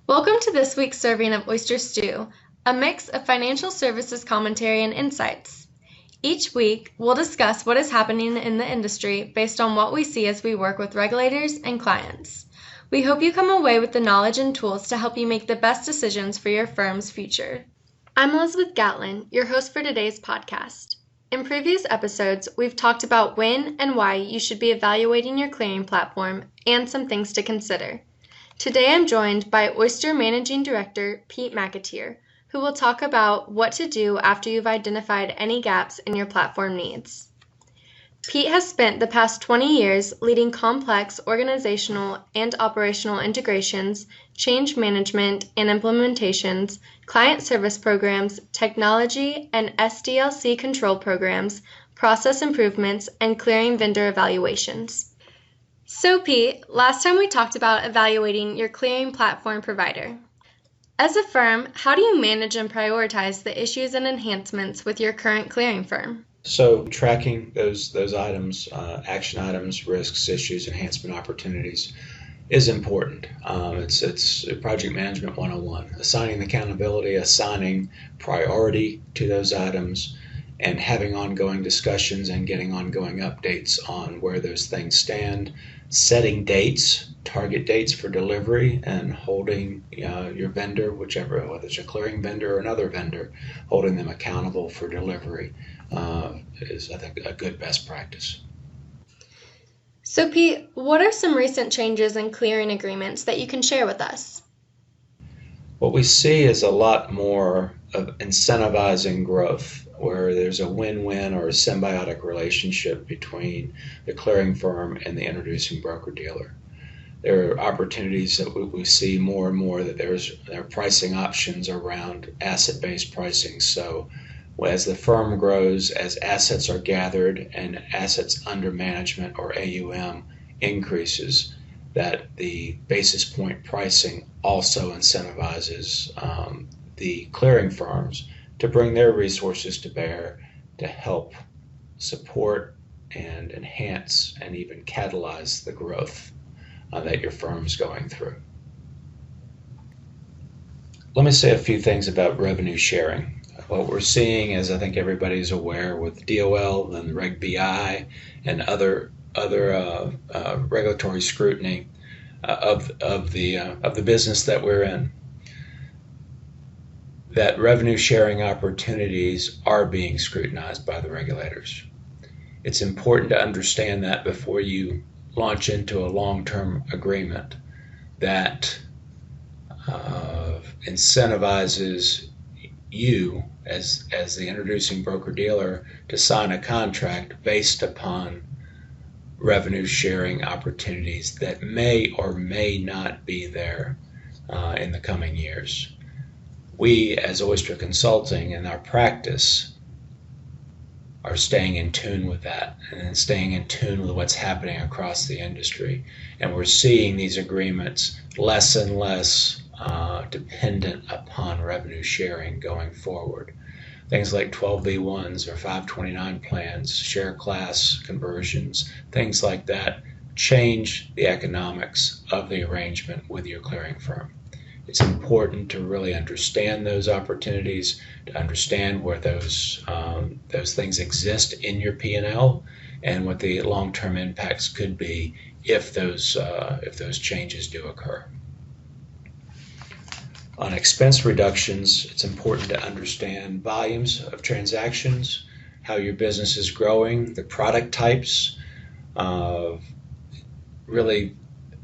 Welcome to this week's serving of Oyster Stew, a mix of financial services commentary and insights. Each week, we'll discuss what is happening in the industry based on what we see as we work with regulators and clients. We hope you come away with the knowledge and tools to help you make the best decisions for your firm's future. I'm Elizabeth Gatlin, your host for today's podcast. In previous episodes, we've talked about when and why you should be evaluating your clearing platform and some things to consider. Today I'm joined by Oyster Managing Director Pete McAteer, who will talk about what to do after you've identified any gaps in your platform needs. Pete has spent the past 20 years leading complex organizational and operational integrations, change management and implementations, client service programs, technology and SDLC control programs, process improvements, and clearing vendor evaluations. So Pete, last time we talked about evaluating your clearing platform provider. As a firm, how do you manage and prioritize the issues and enhancements with your current clearing firm? So tracking those items, action items, risks, issues, enhancement opportunities is important. It's project management 101, assigning accountability, assigning priority to those items, and having ongoing discussions and getting ongoing updates on where those things stand, setting dates, target dates for delivery, and holding your vendor, whichever, whether it's a clearing vendor or another vendor, holding them accountable for delivery is, I think, a good best practice. So Pete, what are some recent changes in clearing agreements that you can share with us? What we see is a lot more of incentivizing growth, where there's a win-win or a symbiotic relationship between the clearing firm and the introducing broker-dealer. There are opportunities that we see more and more that there are pricing options around asset-based pricing. So as the firm grows, as assets are gathered and assets under management or AUM increases, that the basis point pricing also incentivizes the clearing firms to bring their resources to bear to help support and enhance and even catalyze the growth that your firm's going through. Let me say a few things about revenue sharing. What we're seeing is, I think everybody's aware, with DOL and Reg BI and other regulatory scrutiny of the business that we're in, that revenue sharing opportunities are being scrutinized by the regulators. It's important to understand that before you launch into a long-term agreement that incentivizes you as the introducing broker-dealer to sign a contract based upon revenue sharing opportunities that may or may not be there in the coming years. We, as Oyster Consulting, in our practice, are staying in tune with that and staying in tune with what's happening across the industry. And we're seeing these agreements less and less dependent upon revenue sharing going forward. Things like 12B1s or 529 plans, share class conversions, things like that change the economics of the arrangement with your clearing firm. It's important to really understand those opportunities, to understand where those things exist in your P&L, and what the long-term impacts could be if those changes do occur. On expense reductions, it's important to understand volumes of transactions, how your business is growing, the product types, really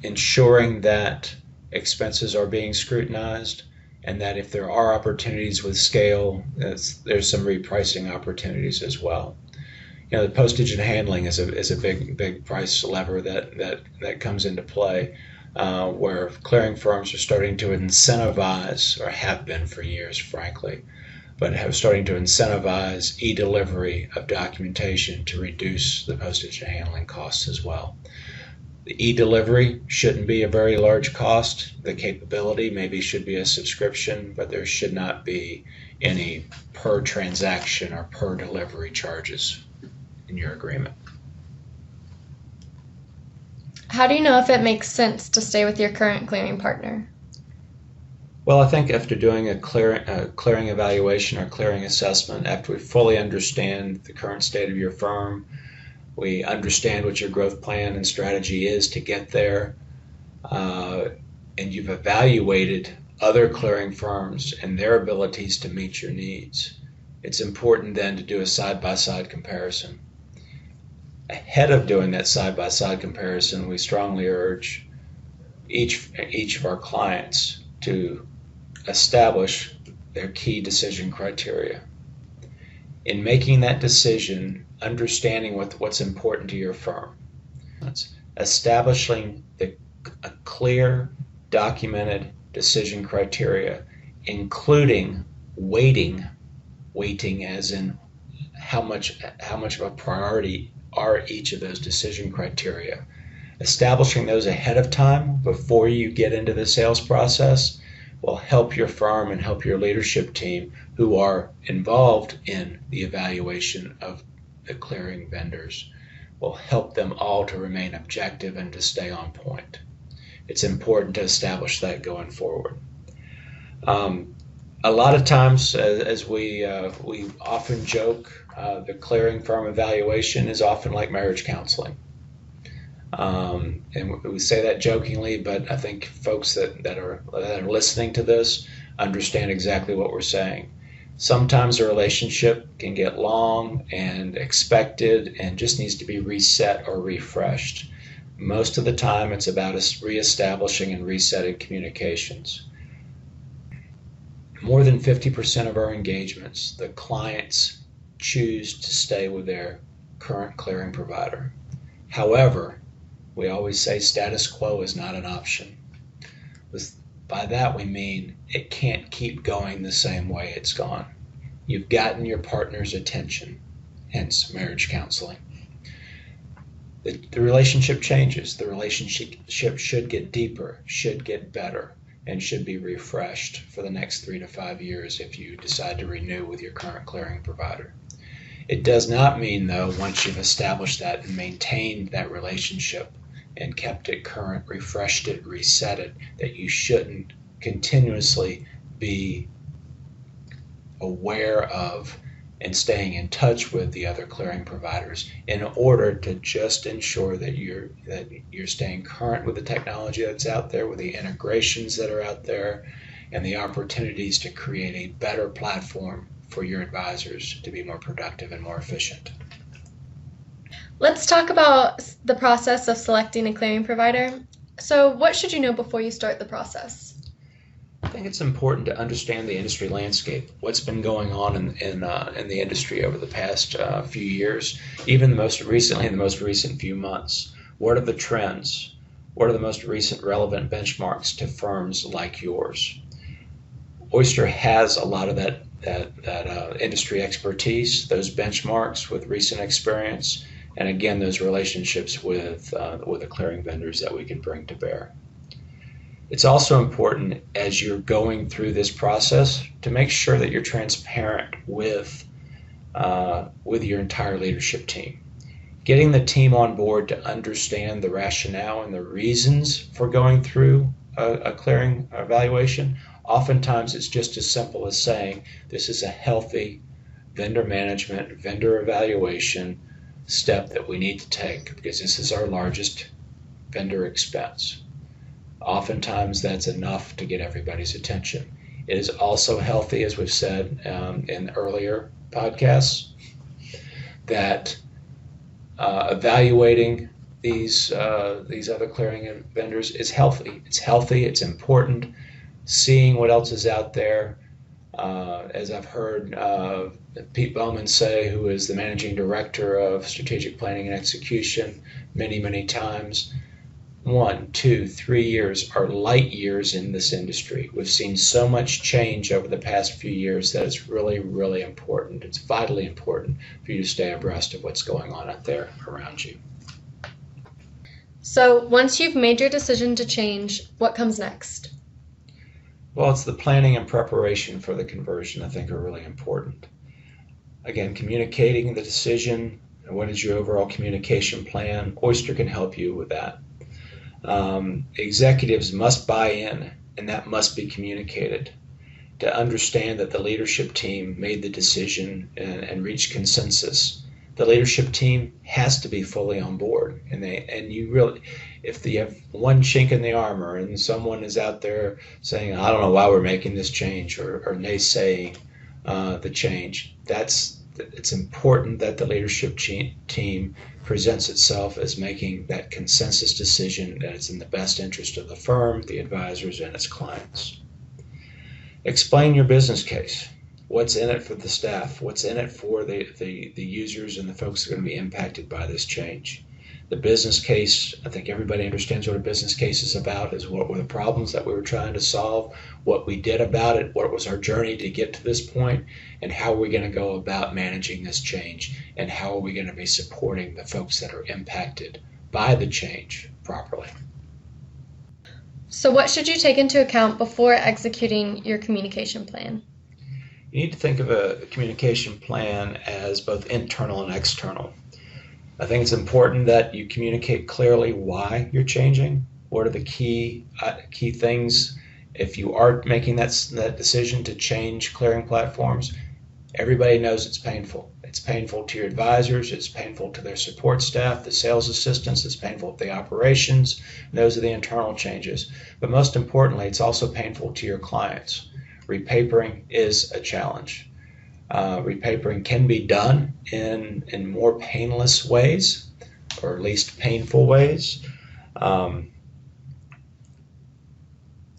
ensuring that expenses are being scrutinized, and that if there are opportunities with scale, there's some repricing opportunities as well. The postage and handling is a big price lever that comes into play, where clearing firms are starting to incentivize, or have been for years, frankly, but have starting to incentivize e-delivery of documentation to reduce the postage and handling costs as well. The e-delivery shouldn't be a very large cost. The capability maybe should be a subscription, but there should not be any per transaction or per delivery charges in your agreement. How do you know if it makes sense to stay with your current clearing partner? Well, I think after doing a clearing evaluation or clearing assessment, after we fully understand the current state of your firm, we understand what your growth plan and strategy is to get there, and you've evaluated other clearing firms and their abilities to meet your needs, it's important then to do a side-by-side comparison. Ahead of doing that side-by-side comparison, we strongly urge each of our clients to establish their key decision criteria. In making that decision, understanding what's important to your firm, establishing a clear, documented decision criteria, including weighting as in how much of a priority are each of those decision criteria. Establishing those ahead of time before you get into the sales process will help your firm and help your leadership team who are involved in the evaluation of the clearing vendors, will help them all to remain objective and to stay on point. It's important to establish that going forward. A lot of times, as we often joke, the clearing firm evaluation is often like marriage counseling. And we say that jokingly, but I think folks that are listening to this understand exactly what we're saying. Sometimes a relationship can get long and expected and just needs to be reset or refreshed. Most of the time, it's about us reestablishing and resetting communications. More than 50% of our engagements, the clients choose to stay with their current clearing provider. However, we always say status quo is not an option. By that we mean it can't keep going the same way it's gone. You've gotten your partner's attention, hence marriage counseling. The relationship changes. The relationship should get deeper, should get better, and should be refreshed for the next 3 to 5 years if you decide to renew with your current clearing provider. It does not mean, though, once you've established that and maintained that relationship and kept it current, refreshed it, reset it, that you shouldn't continuously be aware of and staying in touch with the other clearing providers in order to just ensure that you're staying current with the technology that's out there, with the integrations that are out there, and the opportunities to create a better platform for your advisors to be more productive and more efficient. Let's talk about the process of selecting a clearing provider. So what should you know before you start the process? I think it's important to understand the industry landscape, what's been going on in the industry over the past few years, even most recently in the most recent few months. What are the trends? What are the most recent relevant benchmarks to firms like yours? Oyster has a lot of that industry expertise, those benchmarks with recent experience, and again, those relationships with the clearing vendors that we can bring to bear. It's also important as you're going through this process to make sure that you're transparent with your entire leadership team. Getting the team on board to understand the rationale and the reasons for going through a clearing evaluation. Oftentimes it's just as simple as saying this is a healthy vendor management, vendor evaluation step that we need to take because this is our largest vendor expense. Oftentimes that's enough to get everybody's attention. It is also healthy, as we've said in earlier podcasts, that evaluating these other clearing vendors is healthy. It's healthy, it's important. Seeing what else is out there, as I've heard Pete Bowman say, who is the managing director of strategic planning and execution, many times, 1, 2, 3 years are light years in this industry. We've seen so much change over the past few years that it's really important. It's vitally important for you to stay abreast of what's going on out there around you. So once you've made your decision to change, what comes next? Well, it's the planning and preparation for the conversion I think are really important. Again, communicating the decision, what is your overall communication plan? Oyster can help you with that. Executives must buy in and that must be communicated. To understand that the leadership team made the decision and reached consensus. The leadership team has to be fully on board, and you really, if you have one chink in the armor and someone is out there saying, I don't know why we're making this change, or naysaying the change, it's important that the leadership team presents itself as making that consensus decision that it's in the best interest of the firm, the advisors, and its clients. Explain your business case. What's in it for the staff? What's in it for the users and the folks that are going to be impacted by this change? The business case, I think everybody understands what a business case is about, is what were the problems that we were trying to solve, what we did about it, what was our journey to get to this point, and how are we going to go about managing this change, and how are we going to be supporting the folks that are impacted by the change properly. So what should you take into account before executing your communication plan? You need to think of a communication plan as both internal and external. I think it's important that you communicate clearly why you're changing. What are the key things? If you are making that decision to change clearing platforms, everybody knows it's painful. It's painful to your advisors. It's painful to their support staff, the sales assistants. It's painful to the operations. Those are the internal changes. But most importantly, it's also painful to your clients. Repapering is a challenge. Repapering can be done in more painless ways, or at least painful ways.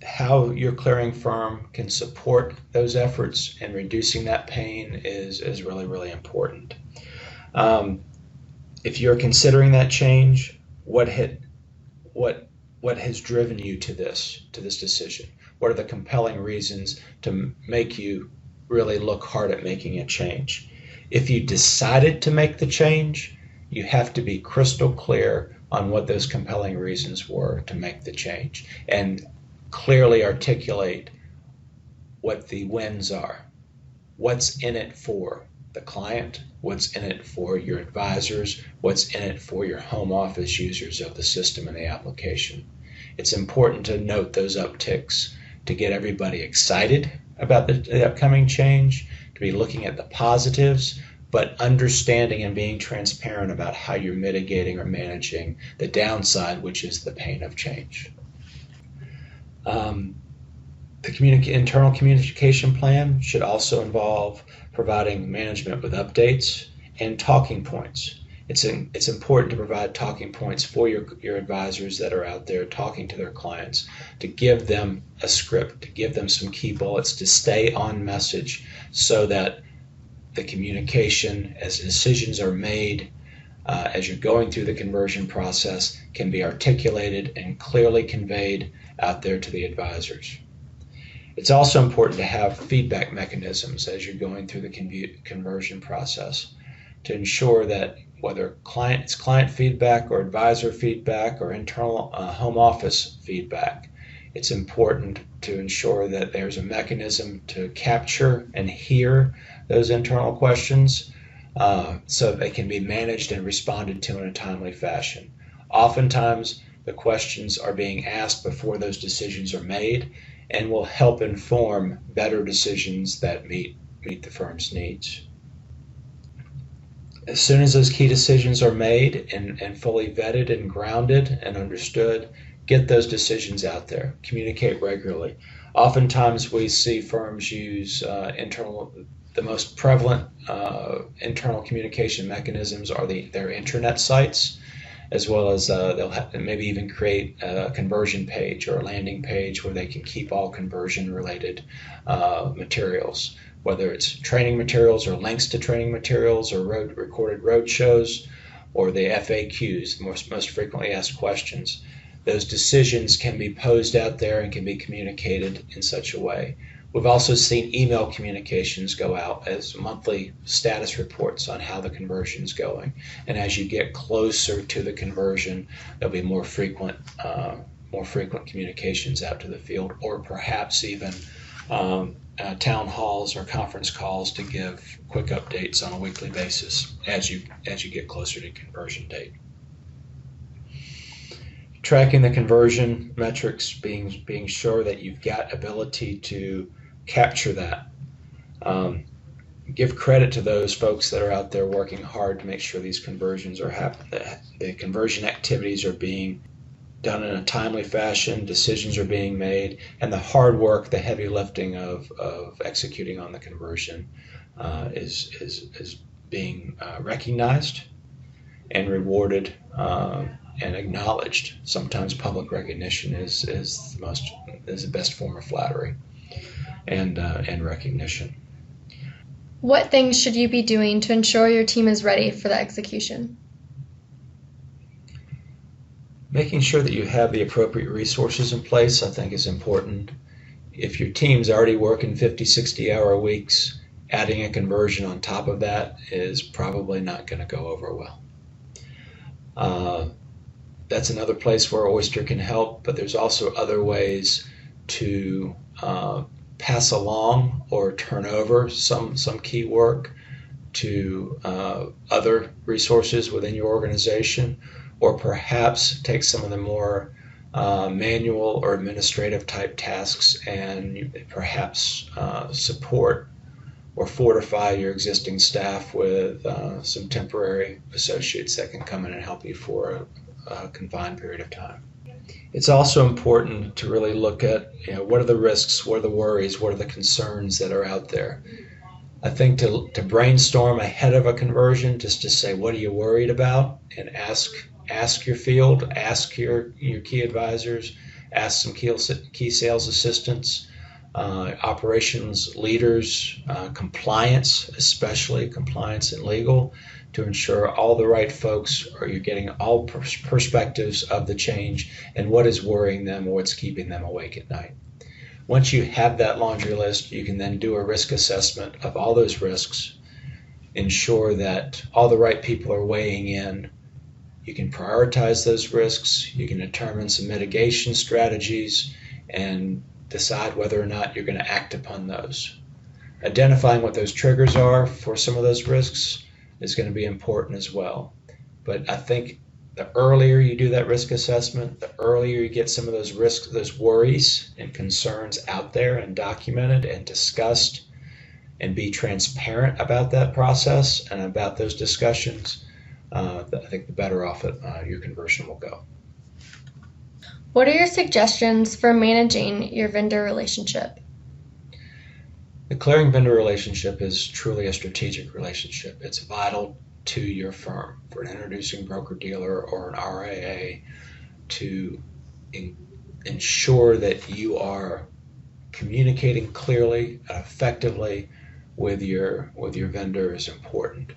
How your clearing firm can support those efforts and reducing that pain is really, really important. If you're considering that change, what has driven you to this decision? What are the compelling reasons to make you really look hard at making a change? If you decided to make the change, you have to be crystal clear on what those compelling reasons were to make the change, and clearly articulate what the wins are. What's in it for the client? What's in it for your advisors? What's in it for your home office users of the system and the application? It's important to note those upticks, to get everybody excited about the upcoming change, to be looking at the positives, but understanding and being transparent about how you're mitigating or managing the downside, which is the pain of change. The internal communication plan should also involve providing management with updates and talking points. It's important to provide talking points for your advisors that are out there talking to their clients, to give them a script, to give them some key bullets, to stay on message, so that the communication, as decisions are made, as you're going through the conversion process, can be articulated and clearly conveyed out there to the advisors. It's also important to have feedback mechanisms as you're going through the conversion process, to ensure that whether it's client feedback or advisor feedback or internal home office feedback, it's important to ensure that there's a mechanism to capture and hear those internal questions, so they can be managed and responded to in a timely fashion. Oftentimes, the questions are being asked before those decisions are made, and will help inform better decisions that meet the firm's needs. As soon as those key decisions are made and fully vetted and grounded and understood, get those decisions out there. Communicate regularly. Oftentimes we see firms use the most prevalent internal communication mechanisms are their intranet sites, as well as they'll maybe even create a conversion page or a landing page where they can keep all conversion related materials, whether it's training materials or links to training materials or recorded road shows, or the FAQs, most frequently asked questions. Those decisions can be posed out there and can be communicated in such a way. We've also seen email communications go out as monthly status reports on how the conversion is going. And as you get closer to the conversion, there'll be more frequent communications out to the field, or perhaps even town halls or conference calls to give quick updates on a weekly basis as you get closer to conversion date. tracking the conversion metrics, being sure that you've got ability to capture that. Give credit to those folks that are out there working hard to make sure these conversions are happening, that the conversion activities are being done in a timely fashion, decisions are being made, and the hard work, the heavy lifting of executing on the conversion is being recognized and rewarded and acknowledged. Sometimes public recognition is the best form of flattery and recognition. What things should you be doing to ensure your team is ready for the execution? Making sure that you have the appropriate resources in place, I think, is important. If your team's already working 50, 60-hour weeks, adding a conversion on top of that is probably not going to go over well. That's another place where Oyster can help, but there's also other ways to pass along or turn over some key work to other resources within your organization, or perhaps take some of the more manual or administrative type tasks and perhaps support or fortify your existing staff with some temporary associates that can come in and help you for a confined period of time. It's also important to really look at, what are the risks, what are the worries, what are the concerns that are out there. I think to brainstorm ahead of a conversion, just to say, what are you worried about, and ask your field, ask your key advisors, ask some key sales assistants, operations leaders, compliance, especially compliance and legal, to ensure all the right folks you're getting all perspectives of the change and what is worrying them or what's keeping them awake at night. Once you have that laundry list, you can then do a risk assessment of all those risks, ensure that all the right people are weighing in. You can prioritize those risks, you can determine some mitigation strategies, and decide whether or not you're going to act upon those. Identifying what those triggers are for some of those risks is going to be important as well. But I think the earlier you do that risk assessment, the earlier you get some of those risks, those worries and concerns out there and documented and discussed, and be transparent about that process and about those discussions, I think the better off your conversion will go. What are your suggestions for managing your vendor relationship? The clearing vendor relationship is truly a strategic relationship. It's vital to your firm, for an introducing broker-dealer or an RIA, to ensure that you are communicating clearly and effectively with your vendor is important.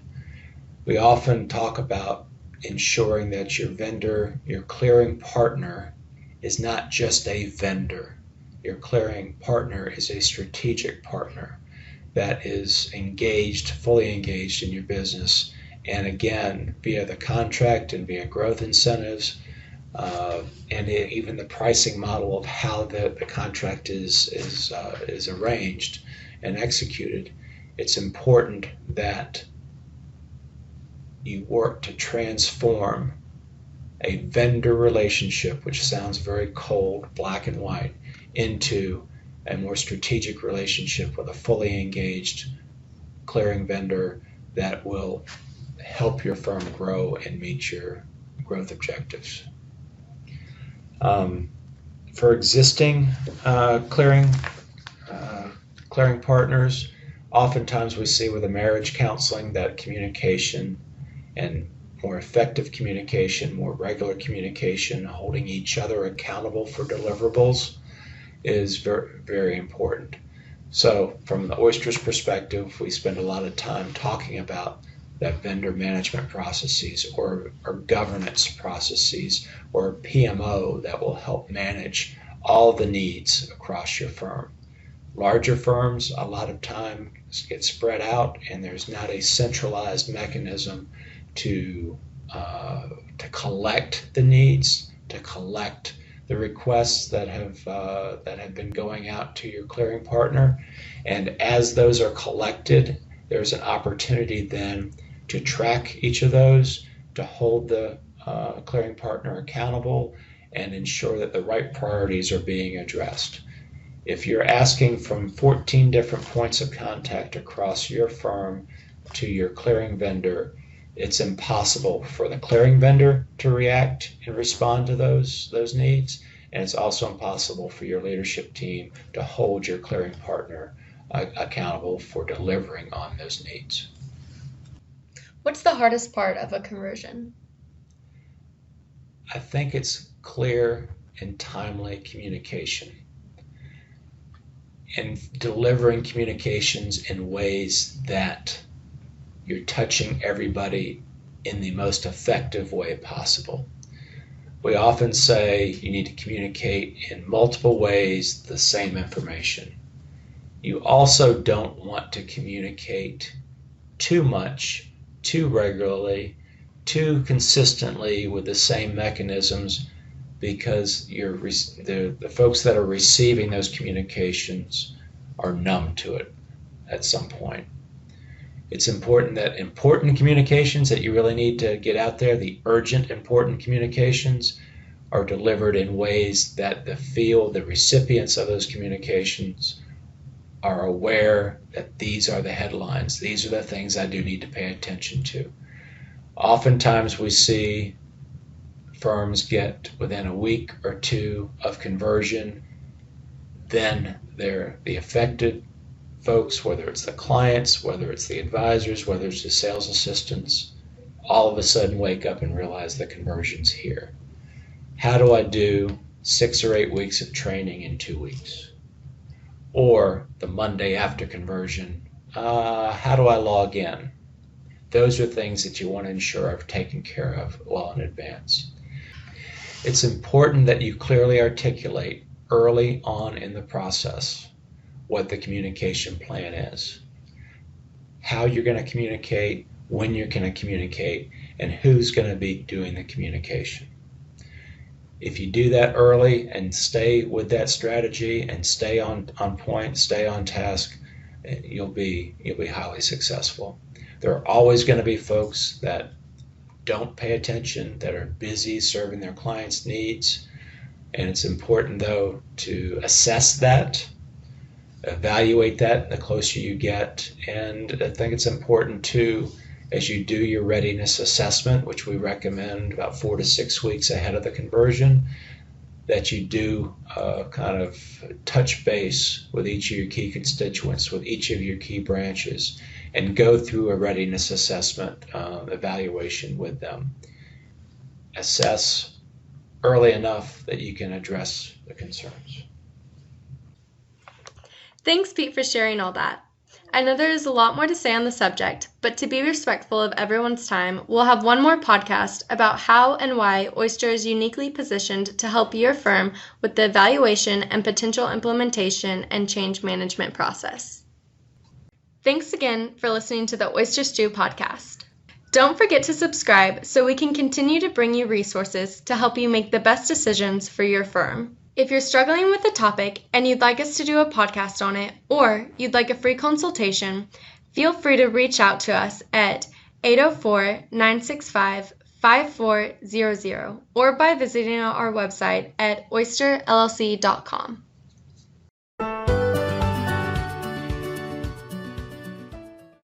We often talk about ensuring that your vendor, your clearing partner, is not just a vendor. Your clearing partner is a strategic partner that is engaged, fully engaged in your business. And again, via the contract and via growth incentives, and even the pricing model of how the contract is arranged and executed, it's important that you work to transform a vendor relationship, which sounds very cold, black and white, into a more strategic relationship with a fully engaged clearing vendor that will help your firm grow and meet your growth objectives. For existing clearing partners, oftentimes we see with the marriage counseling that communication and more effective communication, more regular communication, holding each other accountable for deliverables is very, very important. So from the Oyster's perspective, we spend a lot of time talking about that vendor management processes or governance processes or PMO that will help manage all the needs across your firm. Larger firms, a lot of times get spread out, and there's not a centralized mechanism to collect the needs, to collect the requests that have been going out to your clearing partner. And as those are collected, there's an opportunity then to track each of those, to hold the clearing partner accountable, and ensure that the right priorities are being addressed. If you're asking from 14 different points of contact across your firm to your clearing vendor, it's impossible for the clearing vendor to react and respond to those needs, and it's also impossible for your leadership team to hold your clearing partner accountable for delivering on those needs. What's the hardest part of a conversion? I think it's clear and timely communication, and delivering communications in ways that you're touching everybody in the most effective way possible. We often say you need to communicate in multiple ways the same information. You also don't want to communicate too much, too regularly, too consistently with the same mechanisms, because the folks that are receiving those communications are numb to it at some point. It's important that important communications that you really need to get out there, the urgent important communications, are delivered in ways that the recipients of those communications are aware that these are the headlines. These are the things I do need to pay attention to. Oftentimes we see firms get within a week or two of conversion, then the affected folks, whether it's the clients, whether it's the advisors, whether it's the sales assistants, all of a sudden wake up and realize the conversion's here. How do I do 6 or 8 weeks of training in 2 weeks? Or the Monday after conversion, how do I log in? Those are things that you want to ensure are taken care of well in advance. It's important that you clearly articulate early on in the process what the communication plan is, how you're going to communicate, when you're going to communicate, and who's going to be doing the communication. If you do that early and stay with that strategy and stay on point, stay on task, you'll be highly successful. There are always going to be folks that don't pay attention, that are busy serving their clients' needs, and it's important though to assess that, evaluate that the closer you get. And I think it's important too, as you do your readiness assessment, which we recommend about 4 to 6 weeks ahead of the conversion, that you do kind of touch base with each of your key constituents, with each of your key branches, and go through a readiness assessment evaluation with them. Assess early enough that you can address the concerns. Thanks, Pete, for sharing all that. I know there is a lot more to say on the subject, but to be respectful of everyone's time, we'll have one more podcast about how and why Oyster is uniquely positioned to help your firm with the evaluation and potential implementation and change management process. Thanks again for listening to the Oyster Stew podcast. Don't forget to subscribe so we can continue to bring you resources to help you make the best decisions for your firm. If you're struggling with the topic and you'd like us to do a podcast on it, or you'd like a free consultation, feel free to reach out to us at 804-965-5400 or by visiting our website at oysterllc.com.